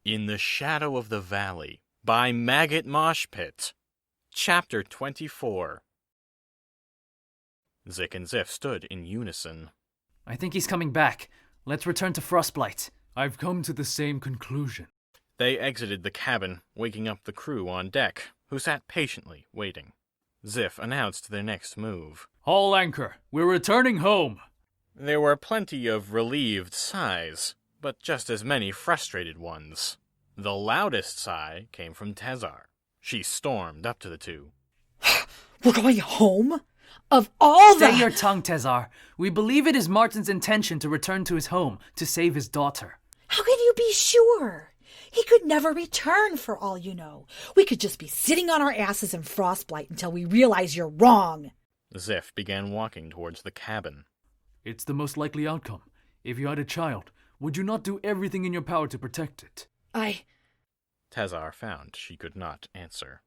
In the Shadow of the Valley by Maggot Moshpit. Chapter 24. Zik and Ziff stood in unison. I think he's coming back. Let's return to Frostblight. I've come to the same conclusion. They exited the cabin, waking up the crew on deck, who sat patiently waiting. Ziff announced their next move. Haul anchor. We're returning home. There were plenty of relieved sighs, but just as many frustrated ones. The loudest sigh came from Tezar. She stormed up to the two. We're going home? Of all the— Stay your tongue, Tezar. We believe it is Martin's intention to return to his home, to save his daughter. How can you be sure? He could never return, for all you know. We could just be sitting on our asses in Frostblight until we realize you're wrong. Ziff began walking towards the cabin. It's the most likely outcome. If you had a child, would you not do everything in your power to protect it? Tezar found she could not answer.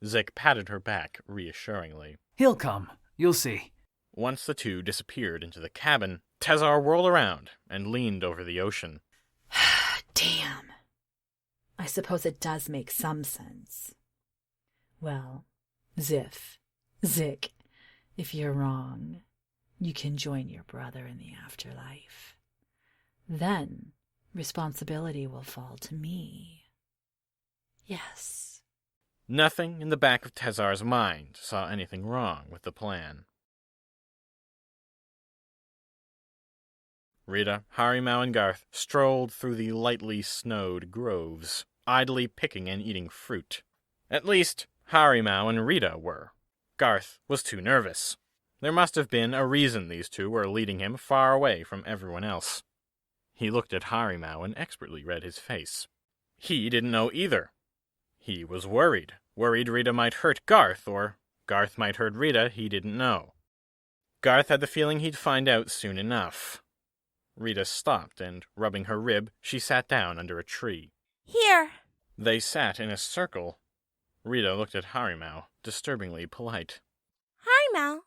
Zik patted her back reassuringly. He'll come. You'll see. Once the two disappeared into the cabin, Tezar whirled around and leaned over the ocean. Damn. I suppose it does make some sense. Well, Zik, if you're wrong, you can join your brother in the afterlife. Then responsibility will fall to me. Yes. Nothing in the back of Tezar's mind saw anything wrong with the plan. Rita, Harimau, and Garth strolled through the lightly snowed groves, idly picking and eating fruit. At least, Harimau and Rita were. Garth was too nervous. There must have been a reason these two were leading him far away from everyone else. He looked at Harimau and expertly read his face. He didn't know either. He was worried Rita might hurt Garth, or Garth might hurt Rita, he didn't know. Garth had the feeling he'd find out soon enough. Rita stopped, and rubbing her rib, she sat down under a tree. Here. They sat in a circle. Rita looked at Harimau, disturbingly polite. Harimau,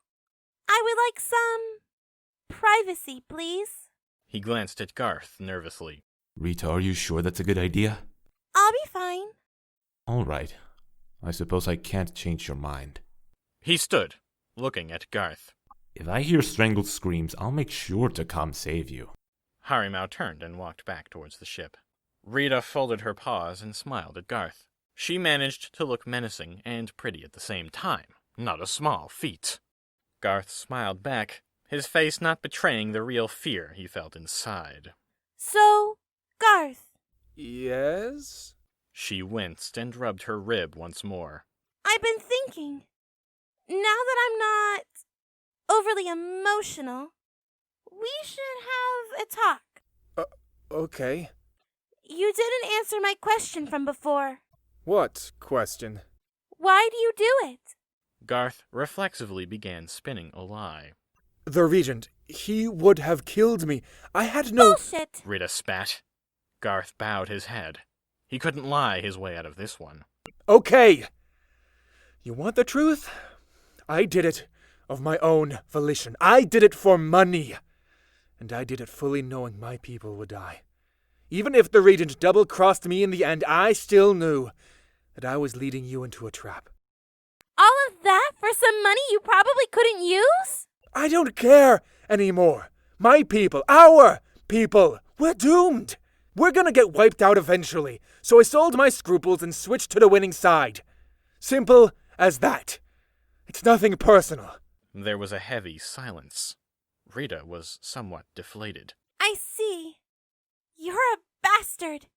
I would like some privacy, please. He glanced at Garth nervously. Rita, are you sure that's a good idea? I'll be fine. All right. I suppose I can't change your mind. He stood, looking at Garth. If I hear strangled screams, I'll make sure to come save you. Harimau turned and walked back towards the ship. Rita folded her paws and smiled at Garth. She managed to look menacing and pretty at the same time. Not a small feat. Garth smiled back, his face not betraying the real fear he felt inside. So, Garth. Yes? She winced and rubbed her rib once more. I've been thinking. Now that I'm not overly emotional, we should have a talk. Okay. You didn't answer my question from before. What question? Why do you do it? Garth reflexively began spinning a lie. The Regent, he would have killed me. I had no— Bullshit! Rita spat. Garth bowed his head. He couldn't lie his way out of this one. Okay! You want the truth? I did it of my own volition. I did it for money. And I did it fully knowing my people would die. Even if the Regent double-crossed me in the end, I still knew that I was leading you into a trap. All of that for some money you probably couldn't use? I don't care anymore. My people, our people, we're doomed. We're gonna get wiped out eventually, so I sold my scruples and switched to the winning side. Simple as that. It's nothing personal. There was a heavy silence. Rita was somewhat deflated. I see. You're a bastard.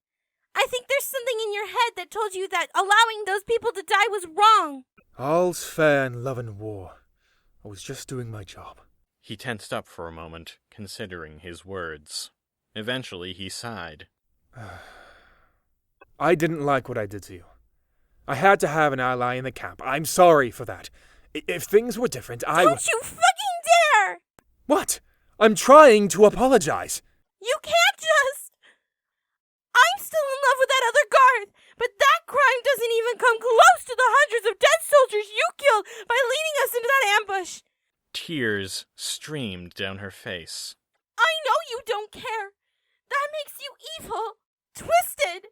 I think there's something in your head that told you that allowing those people to die was wrong. All's fair in love and war. I was just doing my job. He tensed up for a moment, considering his words. Eventually, he sighed. I didn't like what I did to you. I had to have an ally in the camp. I'm sorry for that. If things were different, I would— Don't you fucking dare! What? I'm trying to apologize. You can't just— I'm still in love with that other Garth, but that crime doesn't even come close to the hundreds of dead soldiers you killed by leading us into that ambush. Tears streamed down her face. I know you don't care. That makes you evil. twisted.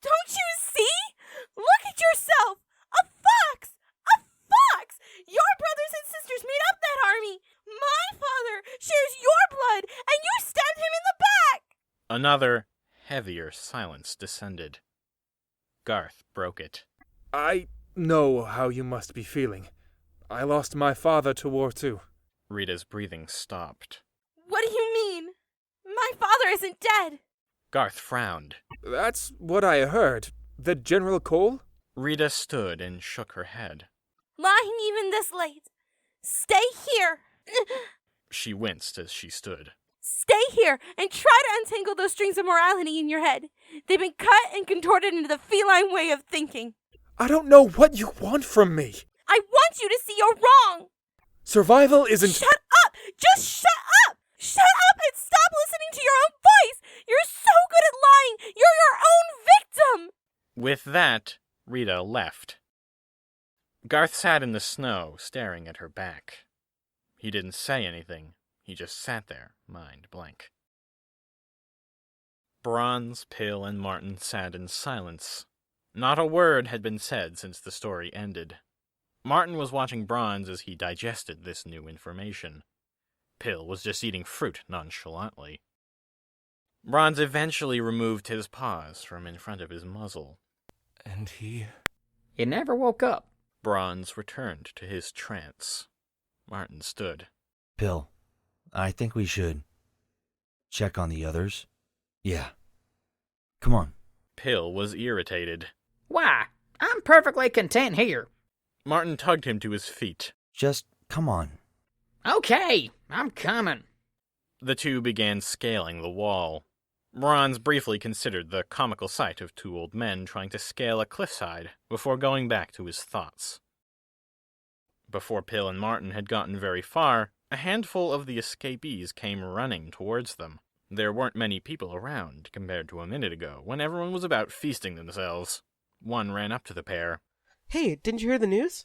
Don't you see? Look at yourself! A fox! A fox! Your brothers and sisters made up that army! My father shares your blood, and you stabbed him in the back! Another, heavier silence descended. Garth broke it. I know how you must be feeling. I lost my father to war too. Rita's breathing stopped. What do you mean? My father isn't dead! Garth frowned. That's what I heard. The General Cole? Rita stood and shook her head. Lying even this late. Stay here! She winced as she stood. Stay here and try to untangle those strings of morality in your head. They've been cut and contorted into the feline way of thinking. I don't know what you want from me. I want you to see you're wrong! Survival isn't... Shut up! Just shut up! Shut up and stop listening to your own voice! You're so good at lying! You're your own victim! With that, Rita left. Garth sat in the snow, staring at her back. He didn't say anything. He just sat there, mind blank. Bronze, Pill, and Martin sat in silence. Not a word had been said since the story ended. Martin was watching Bronze as he digested this new information. Pill was just eating fruit nonchalantly. Bronze eventually removed his paws from in front of his muzzle. And he never woke up. Bronze returned to his trance. Martin stood. Pill, I think we should check on the others. Yeah. Come on. Pill was irritated. Why? I'm perfectly content here. Martin tugged him to his feet. Just come on. Okay, I'm coming. The two began scaling the wall. Bronze briefly considered the comical sight of two old men trying to scale a cliffside before going back to his thoughts. Before Pill and Martin had gotten very far, a handful of the escapees came running towards them. There weren't many people around compared to a minute ago, when everyone was about feasting themselves. One ran up to the pair. Hey, didn't you hear the news?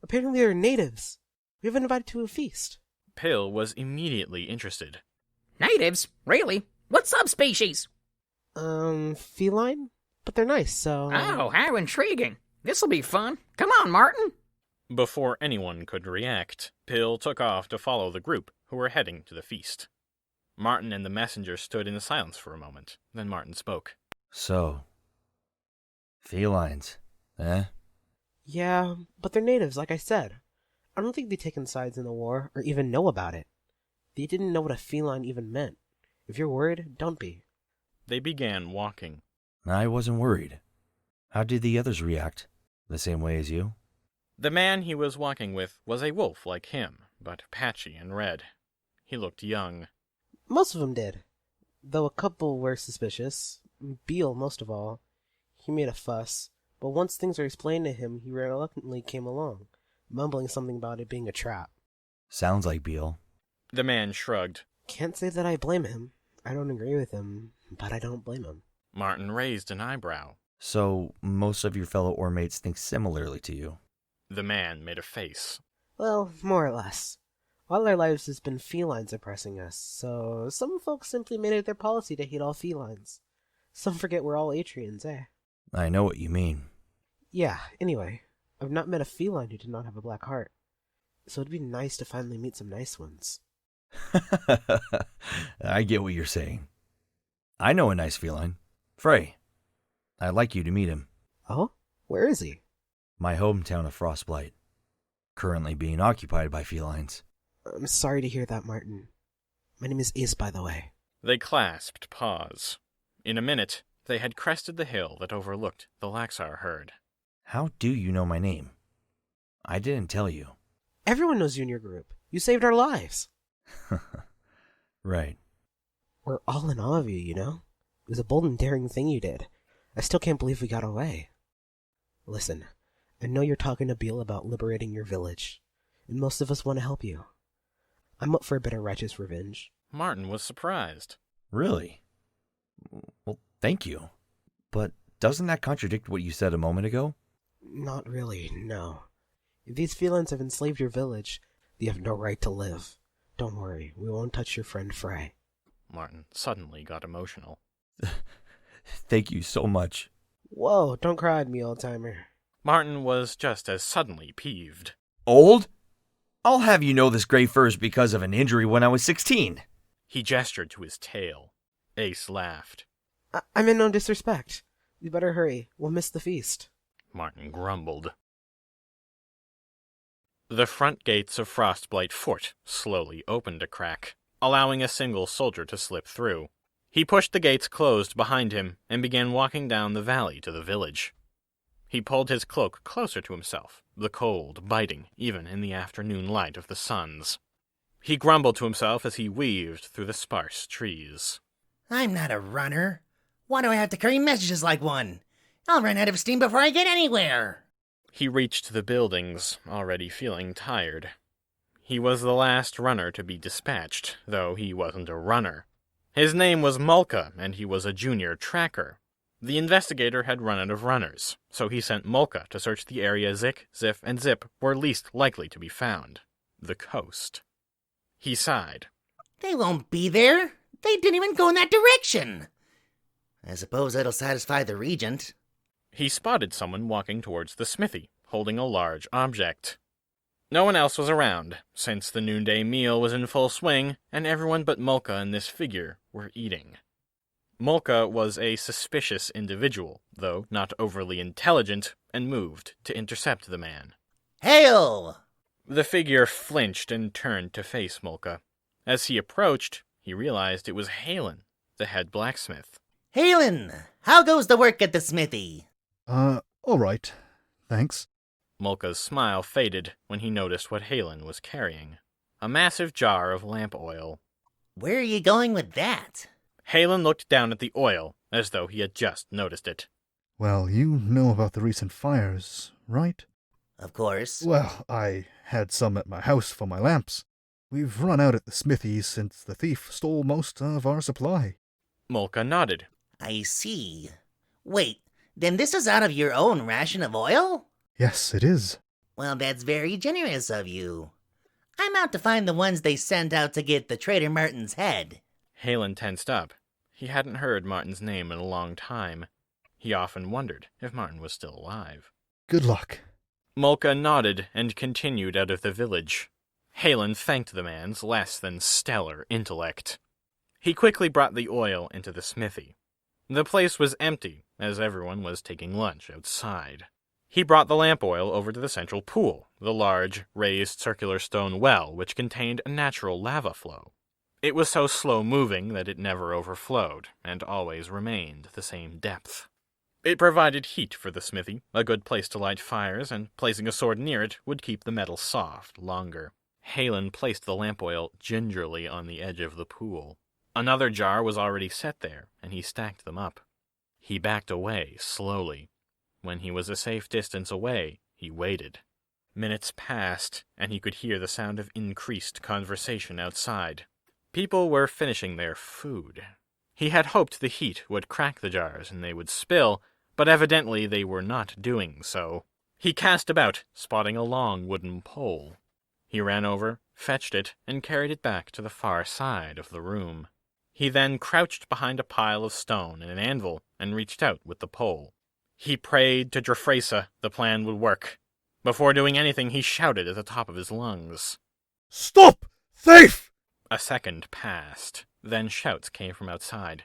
Apparently they're natives. We've been invited to a feast. Pill was immediately interested. Natives? Really? What subspecies? Feline? But they're nice, so... Oh, how intriguing. This'll be fun. Come on, Martin. Before anyone could react, Pill took off to follow the group, who were heading to the feast. Martin and the messenger stood in silence for a moment. Then Martin spoke. So, felines, eh? Yeah, but they're natives, like I said. I don't think they've taken sides in the war, or even know about it. They didn't know what a feline even meant. If you're worried, don't be. They began walking. I wasn't worried. How did the others react? The same way as you? The man he was walking with was a wolf like him, but patchy and red. He looked young. Most of them did. Though a couple were suspicious. Beale, most of all. He made a fuss, but once things were explained to him, he reluctantly came along, mumbling something about it being a trap. Sounds like Beale. The man shrugged. Can't say that I blame him. I don't agree with him, but I don't blame him. Martin raised an eyebrow. So, most of your fellow Ormates think similarly to you? The man made a face. Well, more or less. All our lives has been felines oppressing us, so some folks simply made it their policy to hate all felines. Some forget we're all Atrians, eh? I know what you mean. Yeah, anyway, I've not met a feline who did not have a black heart. So it'd be nice to finally meet some nice ones. I get what you're saying. I know a nice feline. Frey. I'd like you to meet him. Oh? Where is he? My hometown of Frostblight. Currently being occupied by felines. I'm sorry to hear that, Martin. My name is Ace, by the way. They clasped paws. In a minute, they had crested the hill that overlooked the Laxar herd. How do you know my name? I didn't tell you. Everyone knows you in your group. You saved our lives. Right. We're all in awe of you, you know? It was a bold and daring thing you did. I still can't believe we got away. Listen, I know you're talking to Beale about liberating your village, and most of us want to help you. I'm up for a bit of righteous revenge. Martin was surprised. Really? Well, thank you. But doesn't that contradict what you said a moment ago? Not really, no. If these felines have enslaved your village, they have no right to live. Don't worry, we won't touch your friend Frey. Martin suddenly got emotional. Thank you so much. Whoa, don't cry at me, old-timer. Martin was just as suddenly peeved. Old? I'll have you know this gray fur is because of an injury when I was 16. He gestured to his tail. Ace laughed. I meant no disrespect. We better hurry. We'll miss the feast. Martin grumbled. The front gates of Frostblight Fort slowly opened a crack, allowing a single soldier to slip through. He pushed the gates closed behind him and began walking down the valley to the village. He pulled his cloak closer to himself, the cold biting even in the afternoon light of the suns. He grumbled to himself as he weaved through the sparse trees. I'm not a runner. Why do I have to carry messages like one? I'll run out of steam before I get anywhere. He reached the buildings, already feeling tired. He was the last runner to be dispatched, though he wasn't a runner. His name was Mulka, and he was a junior tracker. The investigator had run out of runners, so he sent Mulka to search the area Zik, Zif, and Zip were least likely to be found. The coast. He sighed. They won't be there. They didn't even go in that direction. I suppose that'll satisfy the regent. He spotted someone walking towards the smithy, holding a large object. No one else was around, since the noonday meal was in full swing, and everyone but Mulka and this figure were eating. Mulka was a suspicious individual, though not overly intelligent, and moved to intercept the man. Hail! The figure flinched and turned to face Mulka. As he approached, he realized it was Halen, the head blacksmith. Halen, how goes the work at the smithy? All right. Thanks. Mulka's smile faded when he noticed what Halen was carrying. A massive jar of lamp oil. Where are you going with that? Halen looked down at the oil, as though he had just noticed it. Well, you know about the recent fires, right? Of course. Well, I had some at my house for my lamps. We've run out at the smithy since the thief stole most of our supply. Mulka nodded. I see. Wait, then this is out of your own ration of oil? Yes, it is. Well, that's very generous of you. I'm out to find the ones they sent out to get the traitor Martin's head. Halen tensed up. He hadn't heard Martin's name in a long time. He often wondered if Martin was still alive. Good luck. Mulka nodded and continued out of the village. Halen thanked the man's less than stellar intellect. He quickly brought the oil into the smithy. The place was empty, as everyone was taking lunch outside. He brought the lamp oil over to the central pool, the large, raised circular stone well which contained a natural lava flow. It was so slow-moving that it never overflowed, and always remained the same depth. It provided heat for the smithy, a good place to light fires, and placing a sword near it would keep the metal soft longer. Halen placed the lamp oil gingerly on the edge of the pool. Another jar was already set there, and he stacked them up. He backed away slowly. When he was a safe distance away, he waited. Minutes passed, and he could hear the sound of increased conversation outside. People were finishing their food. He had hoped the heat would crack the jars and they would spill, but evidently they were not doing so. He cast about, spotting a long wooden pole. He ran over, fetched it, and carried it back to the far side of the room. He then crouched behind a pile of stone and an anvil and reached out with the pole. He prayed to Drafresa the plan would work. Before doing anything, he shouted at the top of his lungs. Stop! Thief! A second passed. Then shouts came from outside.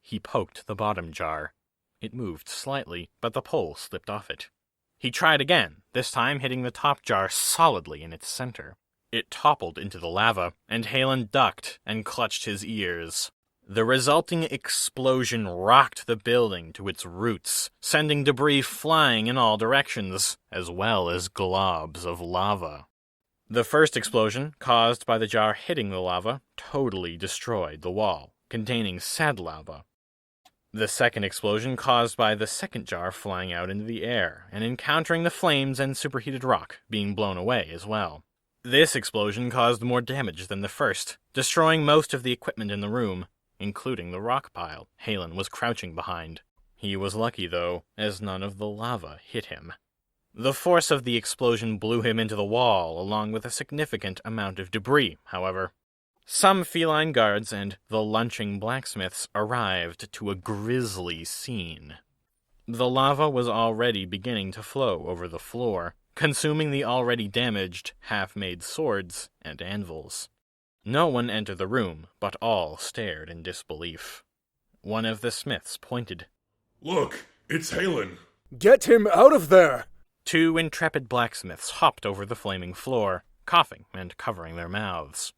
He poked the bottom jar. It moved slightly, but the pole slipped off it. He tried again, this time hitting the top jar solidly in its center. It toppled into the lava, and Halen ducked and clutched his ears. The resulting explosion rocked the building to its roots, sending debris flying in all directions, as well as globs of lava. The first explosion, caused by the jar hitting the lava, totally destroyed the wall, containing said lava. The second explosion caused by the second jar flying out into the air, and encountering the flames and superheated rock being blown away as well. This explosion caused more damage than the first, destroying most of the equipment in the room, including the rock pile Halen was crouching behind. He was lucky, though, as none of the lava hit him. The force of the explosion blew him into the wall, along with a significant amount of debris, however. Some feline guards and the lunching blacksmiths arrived to a grisly scene. The lava was already beginning to flow over the floor, consuming the already damaged, half-made swords and anvils. No one entered the room, but all stared in disbelief. One of the smiths pointed. Look, it's Halen. Get him out of there! 2 intrepid blacksmiths hopped over the flaming floor, coughing and covering their mouths.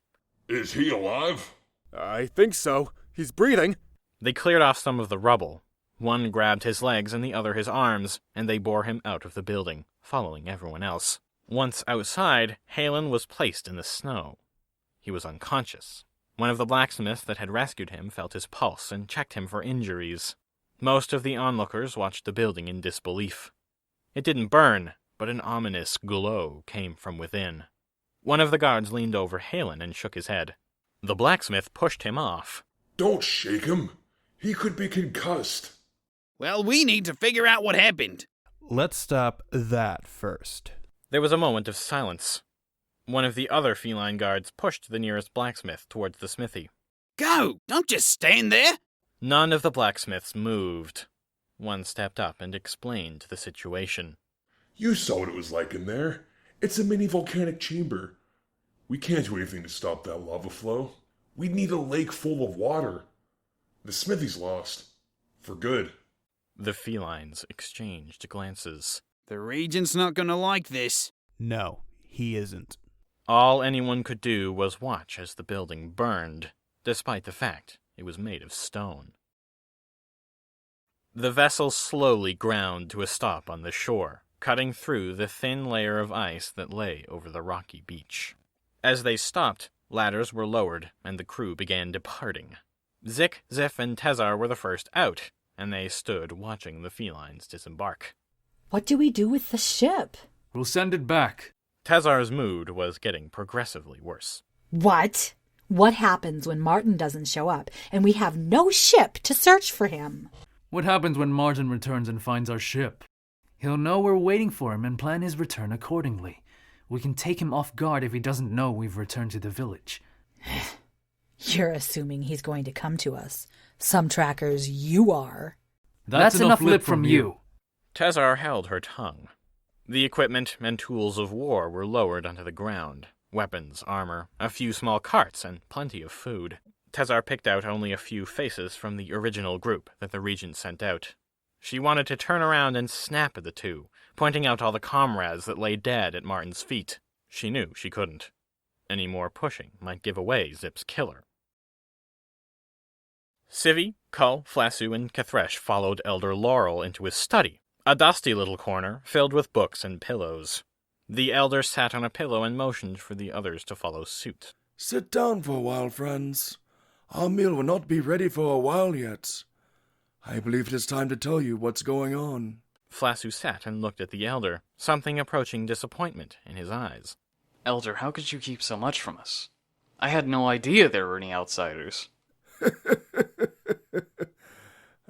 Is he alive? I think so. He's breathing. They cleared off some of the rubble. One grabbed his legs and the other his arms, and they bore him out of the building, following everyone else. Once outside, Halen was placed in the snow. He was unconscious. One of the blacksmiths that had rescued him felt his pulse and checked him for injuries. Most of the onlookers watched the building in disbelief. It didn't burn, but an ominous glow came from within. One of the guards leaned over Halen and shook his head. The blacksmith pushed him off. Don't shake him. He could be concussed. Well, we need to figure out what happened. Let's stop that first. There was a moment of silence. One of the other feline guards pushed the nearest blacksmith towards the smithy. Go! Don't just stand there! None of the blacksmiths moved. One stepped up and explained the situation. You saw what it was like in there. It's a mini volcanic chamber. We can't do anything to stop that lava flow. We'd need a lake full of water. The smithy's lost. For good. The felines exchanged glances. The Regent's not gonna like this. No, he isn't. All anyone could do was watch as the building burned, despite the fact it was made of stone. The vessel slowly ground to a stop on the shore, cutting through the thin layer of ice that lay over the rocky beach. As they stopped, ladders were lowered, and the crew began departing. Zik, Zif, and Tezar were the first out, and they stood watching the felines disembark. What do we do with the ship? We'll send it back. Tezar's mood was getting progressively worse. What? What happens when Martin doesn't show up, and we have no ship to search for him? What happens when Martin returns and finds our ship? He'll know we're waiting for him and plan his return accordingly. We can take him off guard if he doesn't know we've returned to the village. You're assuming he's going to come to us. Some trackers, you are. That's enough lip from you. Tezar held her tongue. The equipment and tools of war were lowered onto the ground. Weapons, armor, a few small carts, and plenty of food. Tezar picked out only a few faces from the original group that the Regent sent out. She wanted to turn around and snap at the 2, pointing out all the comrades that lay dead at Martin's feet. She knew she couldn't. Any more pushing might give away Zip's killer. Civi, Kull, Flasu, and Kathresh followed Elder Laurel into his study, a dusty little corner filled with books and pillows. The elder sat on a pillow and motioned for the others to follow suit. Sit down for a while, friends. Our meal will not be ready for a while yet. I believe it is time to tell you what's going on. Flasu sat and looked at the elder, something approaching disappointment in his eyes. Elder, how could you keep so much from us? I had no idea there were any outsiders.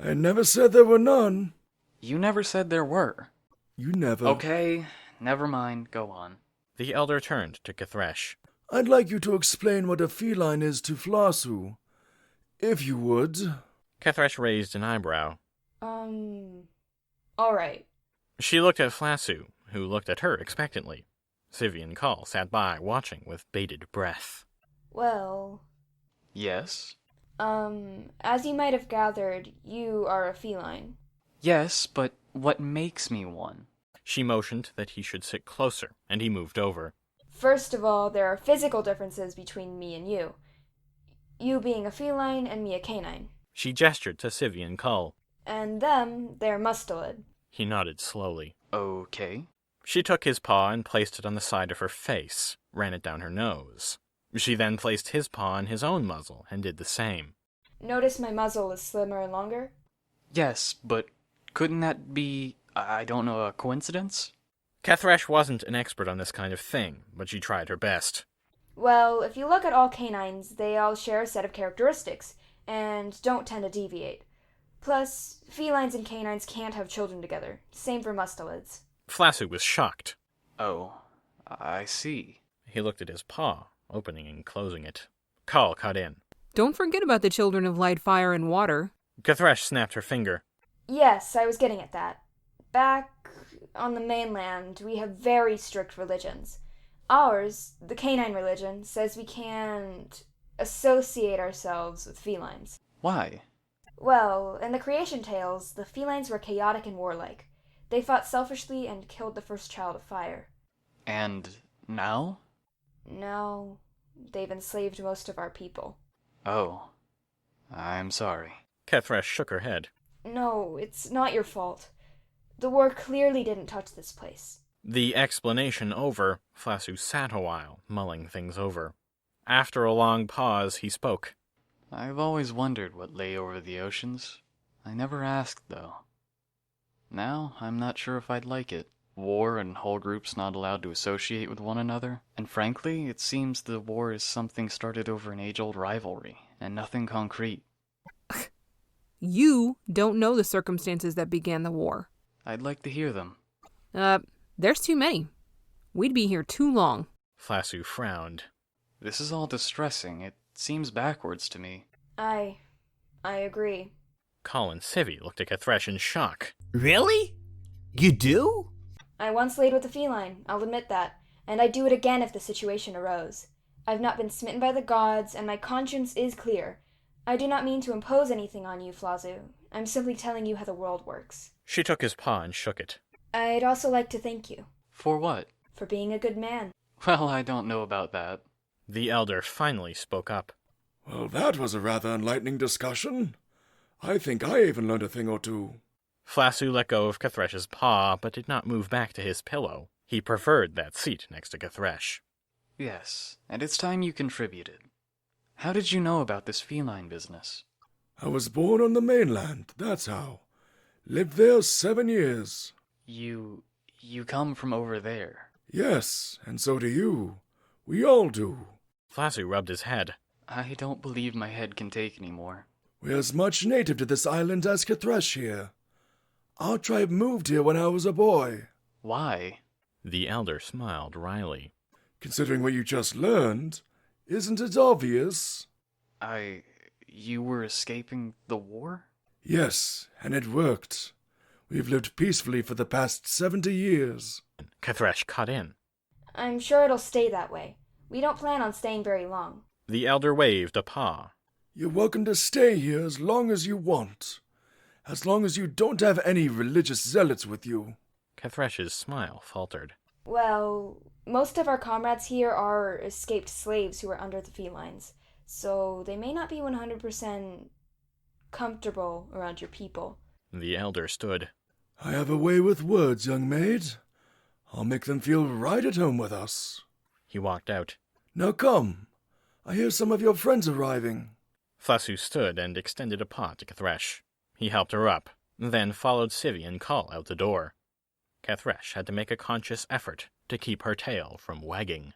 I never said there were none. You never said there were. You never. Okay, never mind. Go on. The elder turned to Kathresh. I'd like you to explain what a feline is to Flasu. If you would. Kathresh raised an eyebrow. Alright. She looked at Flasu, who looked at her expectantly. Civi and Kull sat by, watching with bated breath. Well... Yes? As you might have gathered, you are a feline. Yes, but what makes me one? She motioned that he should sit closer, and he moved over. First of all, there are physical differences between me and you. You being a feline and me a canine. She gestured to Civi and Kull. And them, they're mustelid. He nodded slowly. Okay. She took his paw and placed it on the side of her face, ran it down her nose. She then placed his paw on his own muzzle and did the same. Notice my muzzle is slimmer and longer? Yes, but couldn't that be, I don't know, a coincidence? Kathresh wasn't an expert on this kind of thing, but she tried her best. Well, if you look at all canines, they all share a set of characteristics, and don't tend to deviate. Plus, felines and canines can't have children together. Same for mustelids. Flasu was shocked. Oh, I see. He looked at his paw, opening and closing it. Call cut in. Don't forget about the children of light, fire, and water. Kathresh snapped her finger. Yes, I was getting at that. Back on the mainland, we have very strict religions. Ours, the canine religion, says we can't associate ourselves with felines. Why? Well, in the creation tales, the felines were chaotic and warlike. They fought selfishly and killed the first child of fire. And now? Now, they've enslaved most of our people. Oh. I'm sorry. Kathresh shook her head. No, it's not your fault. The war clearly didn't touch this place. The explanation over, Flasu sat a while, mulling things over. After a long pause, he spoke. I've always wondered what lay over the oceans. I never asked, though. Now, I'm not sure if I'd like it. War and whole groups not allowed to associate with one another. And frankly, it seems the war is something started over an age-old rivalry, and nothing concrete. You don't know the circumstances that began the war. I'd like to hear them. There's too many. We'd be here too long. Flasu frowned. This is all distressing. It seems backwards to me. I agree. Call and Civvy looked at Kathresh in shock. Really? You do? I once laid with a feline, I'll admit that, and I'd do it again if the situation arose. I've not been smitten by the gods, and my conscience is clear. I do not mean to impose anything on you, Flasu. I'm simply telling you how the world works. She took his paw and shook it. I'd also like to thank you. For what? For being a good man. Well, I don't know about that. The elder finally spoke up. Well, that was a rather enlightening discussion. I think I even learned a thing or two. Flasu let go of Kathresh's paw, but did not move back to his pillow. He preferred that seat next to Kathresh. Yes, and it's time you contributed. How did you know about this feline business? I was born on the mainland, that's how. Lived there 7 years. You come from over there? Yes, and so do you. We all do. Flasu rubbed his head. I don't believe my head can take any more. We're as much native to this island as Kathresh here. Our tribe moved here when I was a boy. Why? The elder smiled wryly. Considering what you just learned, isn't it obvious? You were escaping the war? Yes, and it worked. We've lived peacefully for the past 70 years. Kathresh cut in. I'm sure it'll stay that way. We don't plan on staying very long. The elder waved a paw. You're welcome to stay here as long as you want. As long as you don't have any religious zealots with you. Kathresh's smile faltered. Well, most of our comrades here are escaped slaves who are under the felines, so they may not be 100% comfortable around your people. The elder stood. I have a way with words, young maid. I'll make them feel right at home with us. He walked out. Now come. I hear some of your friends arriving. Flasu stood and extended a paw to Kathresh. He helped her up, then followed Civvy and Call out the door. Kathresh had to make a conscious effort to keep her tail from wagging.